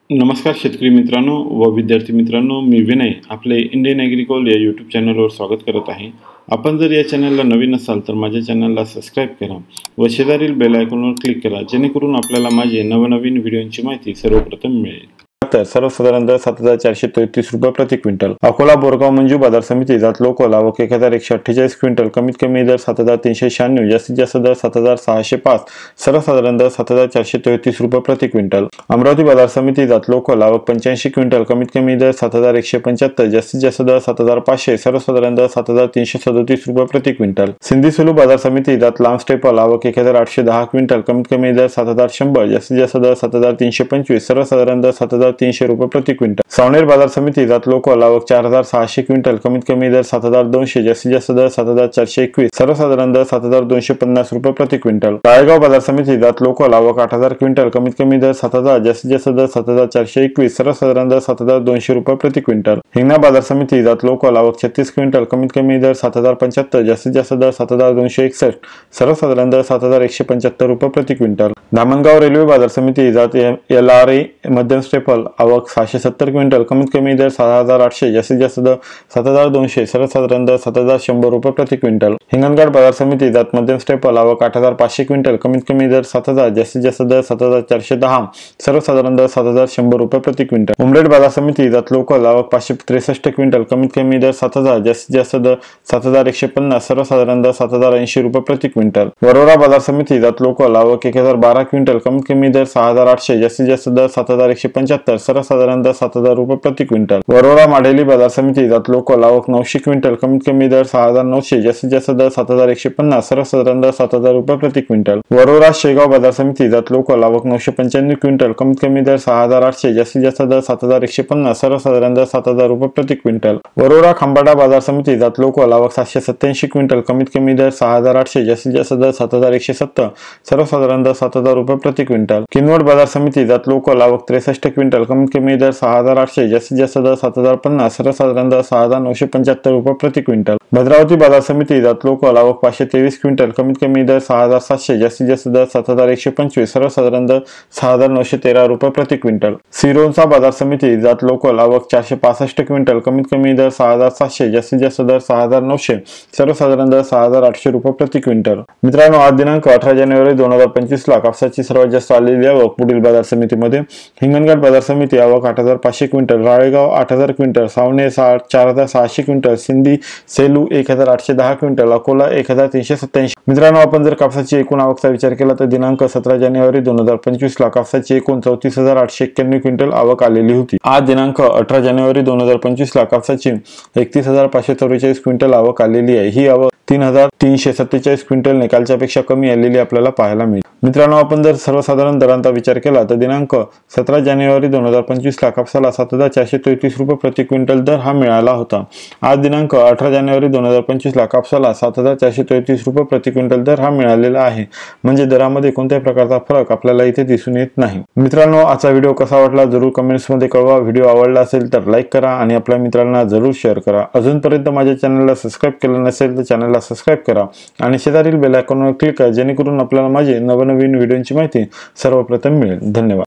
नमस्कार शेतकरी मित्रांनो व विद्यार्थी मित्रांनो, मी विनय आपले इंडियन ॲग्रिकॉल या यूट्यूब चॅनलवर स्वागत करत आहे। आपण जर या चॅनलला नवीन असाल तर माझ्या चॅनलला सबस्क्राईब करा व शेजारील बेल आयकॉनवर क्लिक करा, जेणेकरून आपल्याला माझे नवनवीन व्हिडिओंची माहिती सर्वप्रथम मिळेल। सर्वसाधारण दर 7433 रुपये प्रति क्विंटल। अकोला बोरगाव मंजू बाजार समिती जात लोकल आवक 1148 क्विंटल, कमीत कमी दर 7396, जास्तीत जास्त दर 7605, सर्वसाधारण दर 7433 रुपये प्रति क्विंटल। अमरावती बाजार समिती जात लोकल आवक 85 क्विंटल, कमीत कमी दर 7175, जास्तीत जास्त दर 7500, सर्वसाधारण दर 7337 रुपये प्रति क्विंटल। सिंधी सुलू बाजार समिती जात लांब स्टेपल आवक 1810 क्विंटल, कमीत कमी दर 7100, जास्तीत जास्त दर 7325, सर्वसाधारण दर 7300 रुपये प्रति क्विंटल। सावनेर बाजार समिती जात लोकल आवक 4600 क्विंटल, कमीत कमी दर 7200, जास्तीत जास्त दर 7421, सर्वसाधारण दर 7250 रुपये प्रति क्विंटल। राळेगाव बाजार समिती जात लोकल आवक 8000 क्विंटल, कमीत कमी दर 7000, जास्तीत जास्त दर 7421, सर्वसाधारण दर 7200 रुपये प्रति क्विंटल। हिंगणा बाजार समिती जात लोकल आवक 36 क्विंटल, कमीत कमी दर 7075, जास्तीत जास्त दर 7261, सर्वसाधारण दर 7175 रुपये प्रति क्विंटल। धामणगाव रेल्वे बाजार समिती जात LRA मध्यम स्टेपल आवक 670 क्विंटल, कमीत कमी दर 6800, जास्तीत जास्त दर 7200, सर्वसाधारण दर 7100 रुपये प्रति क्विंटल। हिंगणघाट बाजार समिती जात मध्यम स्टेपल आवक 8500 क्विंटल, कमीत कमी दर 7000, जास्तीत जास्त दर 7410, सर्वसाधारण दर 7100 रुपये प्रति क्विंटल। उमरेड बाजार समिती जात लोकल आवक 563 क्विंटल, कमीत कमी दर 7000, जास्तीत जास्त दर 7150, सर्वसाधारण दर 7080 रुपये प्रति क्विंटल। वरोरा बाजार समिती जात लोकल आवक 1012 क्विंटल, कमीत कमी दर 6800, जास्तीत जास्त दर 7175, सर्वसाधारण दर 7000 रुपये प्रति क्विंटल। वरोरा माडेली बाजार समिती जात लोकल आवक 900 क्विंटल, कमीत कमी दर 6900, जास्तीत जास्त दर 7150, सर्वसाधारण दर 7000 रुपये प्रति क्विंटल। वरोरा शेगाव बाजार समिती जात लोकल आवक 995 क्विंटल, कमीत कमी दर 6800, जास्तीत जास्त दर 7150, सर्वसाधारण दर 7000 रुपये प्रति क्विंटल। वरोरा खंबाडा बाजार समिती जात लोकल आवक 787 क्विंटल, कमीत कमी दर 6800, जास्तीत जास्त दर 7170, सर्वसाधारण दर 7000 रुपये प्रति क्विंटल। किनवट बाजार समिती जात लोकल आवक 63 क्विंटल, कमीत कमी दर 6800, जास्तीत जास्त दर 7050, सर्वसाधारण दर 6975 रुपये प्रति क्विंटल। भद्रावती बाजार समिती जात लोकल आवक 523 क्विंटल, कमीत कमी दर 6700, जास्तीत जास्त दर 7125, सर्वसाधारण दर 6913 रुपये प्रति क्विंटल। सिरोंचा बाजार समिती जात लोकल आवक 465 क्विंटल, कमीत कमी दर 6700, जास्तीत जास्त दर 6900, सर्वसाधारण दर 6800 रुपये प्रति क्विंटल। मित्रांनो, आज दिनांक 18 जानेवारी 2025 ला कापसाची सर्वात जास्त आलेली आवक पुढील बाजार समितीमध्ये: हिंगणघाट बाजार समिती आवक 8500 quintal, Ralegaon 8000 quintal, Saoner 4600 quintal, Sindhi Selu 1810 quintal, Akola 1387। मित्रांनो, आपण जर कापसाची एकूण आवकचा विचार केला तर दिनांक 17 जानेवारी 2025 ला कापसाची एकूण 34891 क्विंटल आवक आलेली होती। आज दिनांक 18 जानेवारी 2025 ला कापसाची 31544 क्विंटल आवक आलेली आहे। ही आवक 3347 क्विंटल निकालच्या पेक्षा कमी आलेली आपल्याला पाहायला मिळते। मित्रांनो, आपण जर सर्वसाधारण दरांचा विचार केला तर दिनांक 17 जानेवारी 2025 ला कापसाला 7433 रुपये प्रति क्विंटल दर हा मिळाला होता। आज दिनांक 18 जानेवारी 2025 ला कापसाला 7433 रुपये प्रति क्विंटल दर हा मिळालेला आहे, म्हणजे दरामध्ये कोणत्याही प्रकारचा फरक आपल्याला इथे दिसून येत नाही। मित्रांनो, आजचा व्हिडिओ कसा वाटला जरूर कमेंट्स मध्ये कळवा। व्हिडिओ आवडला असेल तर लाईक करा आणि आपल्या मित्रांना जरूर शेअर करा। अजूनपर्यंत माझ्या चॅनलला सबस्क्राईब केलं नसेल तर चॅनलला सबस्क्राईब करा आणि शेजारील बेल आयकॉनवर क्लिक करा, जेणेकरून आपल्याला माझे नवनवीन व्हिडिओंची माहिती सर्वप्रथम मिळेल। धन्यवाद।